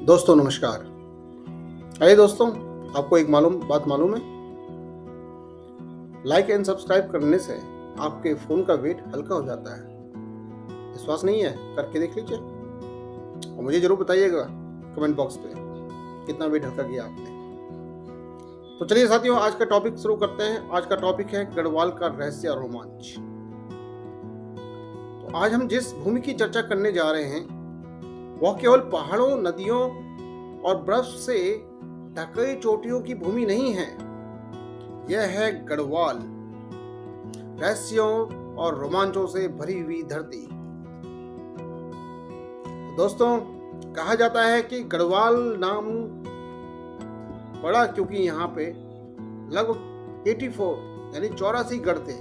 दोस्तों नमस्कार। अरे दोस्तों, आपको एक बात मालूम है? लाइक एंड सब्सक्राइब करने से आपके फ़ोन का वेट हल्का हो जाता है। विश्वास नहीं है? करके देख लीजिए और मुझे ज़रूर बताइएगा कमेंट बॉक्स पे कितना वेट हल्का किया आपने। तो चलिए साथियों, आज का टॉपिक शुरू करते हैं। आज का टॉपिक है गढ़वाल का रहस्य और रोमांच। तो आज हम जिस भूमि की चर्चा करने जा रहे हैं वह केवल पहाड़ों, नदियों और बर्फ से ढकी चोटियों की भूमि नहीं है। यह है गढ़वाल, रहस्यों और रोमांचों से भरी हुई धरती। तो दोस्तों, कहा जाता है कि गढ़वाल नाम पड़ा क्योंकि यहाँ पे लगभग 84 यानी 84 गढ़ थे।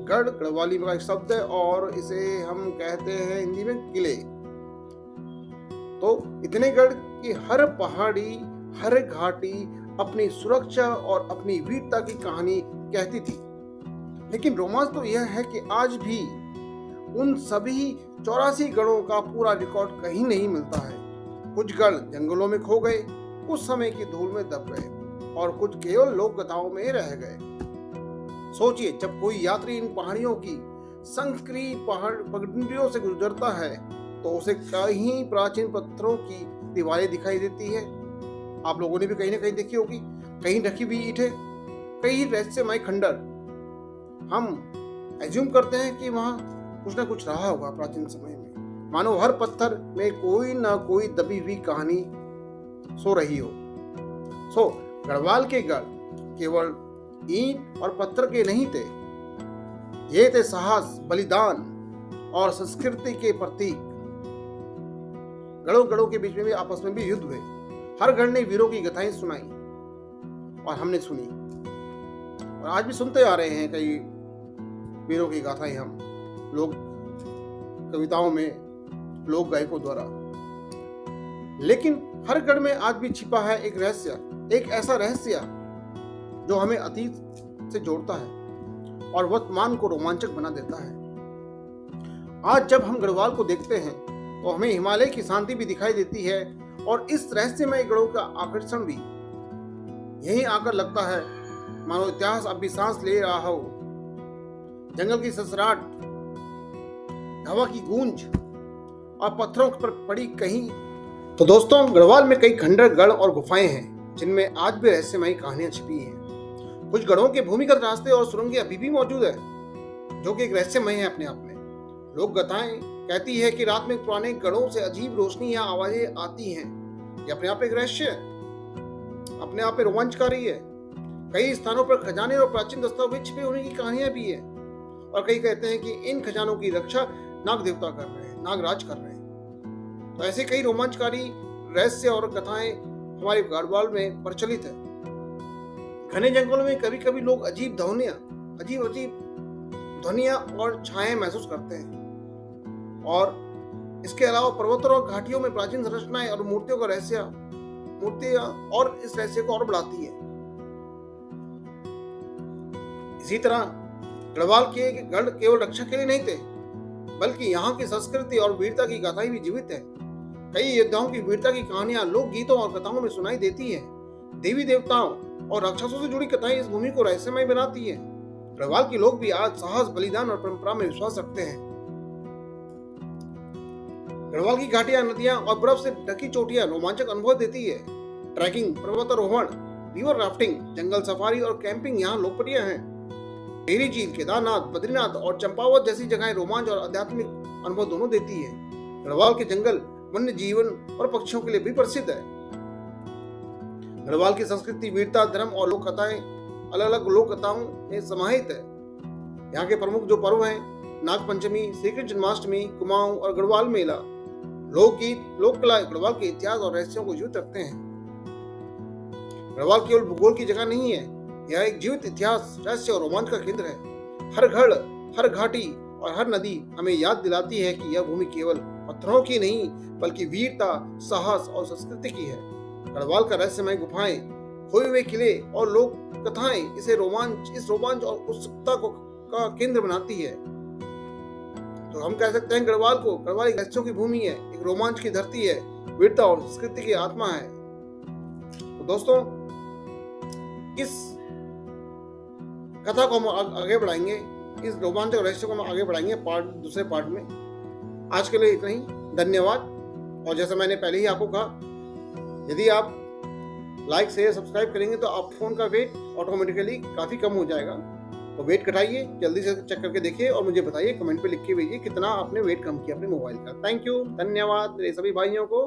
गढ़ गढ़वाली का एक शब्द है और इसे हम कहते हैं हिंदी में किले। तो इतने गढ़ कि हर पहाड़ी, हर घाटी अपनी सुरक्षा और अपनी वीरता की कहानी कहती थी। लेकिन रोमांच तो यह है कि आज भी उन सभी 84 गढ़ों का पूरा रिकॉर्ड कहीं नहीं मिलता है। कुछ गढ़ जंगलों में खो गए, कुछ समय की धूल में दब गए और कुछ केवल लोक कथाओं में रह गए। सोचिए, जब कोई यात्री इन पहाड़ियों की संकरी पगडंडियों से गुजरता है तो उसे कहीं प्राचीन पत्थरों की दीवारें दिखाई देती है। आप लोगों ने भी कहीं ना कहीं देखी होगी, कहीं ढकी हुई ईंटें, कई रहस्यमय खंडर। हम एज्यूम करते हैं कि वहां कुछ ना कुछ रहा होगा प्राचीन समय में, मानो हर पत्थर में कोई ना कोई दबी हुई कहानी सो रही हो। गढ़वाल के गढ़ केवल ईंट और पत्थर के नहीं थे, ये थे साहस, बलिदान और संस्कृति के प्रतीक। गढ़ों के बीच में भी आपस में भी युद्ध हुए। हर गढ़ ने वीरों की कथाएं सुनाई और हमने सुनी और आज भी सुनते आ रहे हैं कई वीरों की गाथाएं हम लोग कविताओं में, लोक गायकों द्वारा। लेकिन हर गढ़ में आज भी छिपा है एक रहस्य, एक ऐसा रहस्य जो हमें अतीत से जोड़ता है और वर्तमान को रोमांचक बना देता है। आज जब हम गढ़वाल को देखते हैं तो हमें हिमालय की शांति भी दिखाई देती है और इस रहस्यमय गढ़ों का आकर्षण भी यहीं आकर लगता है, मानो इतिहास अब भी सांस ले रहा हो। जंगल की ससराहट, हवा की गूंज और पत्थरों पर पड़ी कहीं। तो दोस्तों, गढ़वाल में कई खंडर, गढ़ और गुफाएं हैं जिनमें आज भी रहस्यमयी कहानियां छिपी हैं। कुछ गढ़ों के भूमिगत रास्ते और सुरंगें अभी भी मौजूद है जो कि एक रहस्यमय है अपने आप में। लोक कथाएं कहती है कि रात में पुराने गढ़ों से अजीब रोशनी या आवाजें आती हैं। ये अपने आप एक रहस्य है, अपने आप में रोमांचकारी है। कई स्थानों पर खजाने और प्राचीन दस्तावेज छिपे होने की कहानियां भी है और कई कहते हैं कि इन खजानों की रक्षा नाग देवता कर रहे हैं, नागराज कर रहे हैं। तो ऐसे कई रोमांचकारी रहस्य और कथाएं हमारे गढ़वाल में प्रचलित है। घने जंगलों में कभी कभी लोग अजीब ध्वनियां और छायाएं महसूस करते हैं और इसके अलावा पर्वतों और घाटियों में प्राचीन संरचनाएं और मूर्तियां और इस रहस्य को और बढ़ाती है। इसी तरह गढ़वाल के गढ़ केवल रक्षा के लिए नहीं थे, बल्कि यहाँ की संस्कृति और वीरता की गाथाएं भी जीवित है। कई योद्धाओं की वीरता की कहानियां लोक गीतों और कथाओं में सुनाई देती है। देवी देवताओं और राक्षसों से जुड़ी कथाएं इस भूमि को रहस्यमय बनाती है। गढ़वाल के लोग भी आज साहस, बलिदान और परंपरा में विश्वास रखते हैं। गढ़वाल की घाटियां, नदियां और बर्फ से ढकी चोटियां रोमांचक अनुभव देती है। ट्रैकिंग, पर्वतारोहण, रिवर राफ्टिंग, जंगल सफारी और कैंपिंग यहाँ लोकप्रिय हैं। टिहरी झील, केदारनाथ, बद्रीनाथ और चंपावत जैसी जगहें रोमांच और आध्यात्मिक अनुभव दोनों देती है। गढ़वाल के जंगल वन्य जीवन और पक्षियों के लिए भी प्रसिद्ध है। गढ़वाल की संस्कृति, वीरता, धर्म और लोक कथाएं अलग अलग लोक कथाओं में समाहित है। यहाँ के प्रमुख जो पर्व हैं, नाग पंचमी, श्री कृष्ण जन्माष्टमी, कुमाऊं और गढ़वाल मेला। लोकगीत, लोक कला गढ़वाल के इतिहास और रहस्यों को जीवित रखते हैं। गढ़वाल केवल भूगोल की जगह नहीं है, यह एक जीवित इतिहास, रहस्य और रोमांच का केंद्र है। हर गढ़, हर घाटी और हर नदी हमें याद दिलाती है कि यह भूमि केवल पत्थरों की नहीं, बल्कि वीरता, साहस और संस्कृति की है। गढ़वाल का रहस्यमय गुफाएं, खोए हुए किले और लोक कथाएं इस रोमांच और उत्सुकता का केंद्र बनाती है। तो हम कह सकते हैं गढ़वाल एक रहस्यों की भूमि है, एक रोमांच की धरती है, वीरता और संस्कृति की आत्मा है। तो दोस्तों, इस कथा को हम आगे बढ़ाएंगे, इस रोमांचक रहस्य को हम आगे बढ़ाएंगे दूसरे पार्ट में। आज के लिए इतना ही, धन्यवाद। और जैसा मैंने पहले ही आपको कहा, यदि आप लाइक शेयर सब्सक्राइब करेंगे तो आप फोन का वेट ऑटोमेटिकली काफ़ी कम हो जाएगा। तो वेट घटाइए, जल्दी से चेक करके देखिए और मुझे बताइए, कमेंट पे लिख के भेजिए कितना आपने वेट कम किया अपने मोबाइल का। थैंक यू, धन्यवाद मेरे सभी भाइयों को।